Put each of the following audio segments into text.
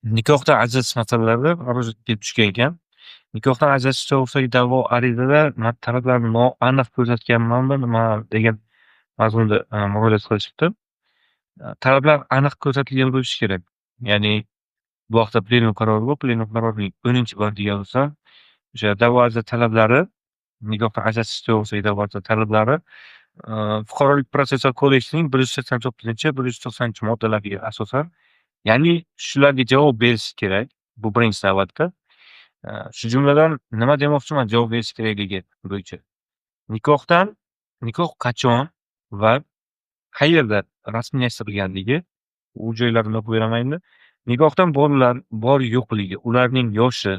Nikohdan ajratish masalalari murojaatga kelib tushgan ekan. Nikohdan ajratish to'g'risidagi da'vo arizada talablarni noaniq ko'rsatganmanmi nima degan mazmunda murojaat qilishibdi. Talablar aniq ko'rsatilgan bo'lishi kerak. Ya'ni bu haqda plenum qarori bor. Plenum qarorining 10-böndiga asosan o'sha da'vo ariza talablari, nikohdan ajratish to'g'risidagi da'vo ariza talablari Fuqarolik protsessual kodeksining 189 190-moddalariga asosan, ya'ni shularga javob berish kerak. Bu birinchi navbatda. Shu jumladan nima demoqchiman javob berish kerakligi bo'yicha. Nikoh qachon va qayerda rasmiylashtirilganligi, u joylarini o'qib beramanmi? Nikohdan bolalar bor-yo'qligi, ularning yoshi,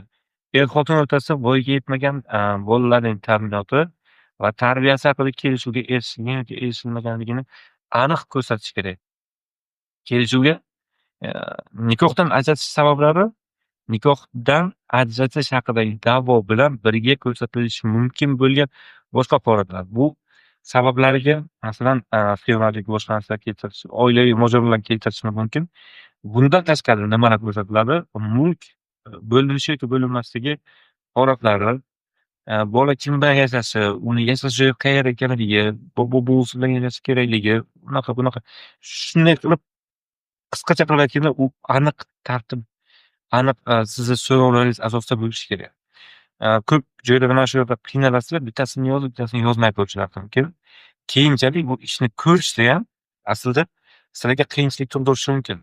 er-xotin o'rtasida voyaga yetmagan bolalarning ta'minoti va tarbiyasi haqida kelishuvga erishilgan yoki erishilmaganligini aniq ko'rsatish kerak. Kelishuvga nikohdan ajratish sabablari nikohdan ajratish haqidagi da'vo bilan birga ko'rsatilishi mumkin bo'lgan boshqa holatlar. Bu sabablariga masalan, fermerlik boshqa narsalar keltirish, oilaviy mojarolar keltirishimiz mumkin. Bundan tashqari nimalar ko'rsatiladi? Mulk bo'linishi yoki bo'linmasligi holatlari, bola kim bilan yashashi, uni yashash joyi qayerda ekanligi, buvisi bilan yashashi kerakligi, bunaqa. Shunday qilib qisqacha qilib aytganda, u aniq tartib, aniq sizni so'rovlaringiz asosida bo'lishi kerak. Ko'p joyda mana shu yerda qiynalasizlar, bittasini yozib, bittasini yozmay qo'yishlari mumkin. Keyinchalik bu ishni ko'rishda ham aslida sizlarga qiyinchilik tug'dirishi mumkin.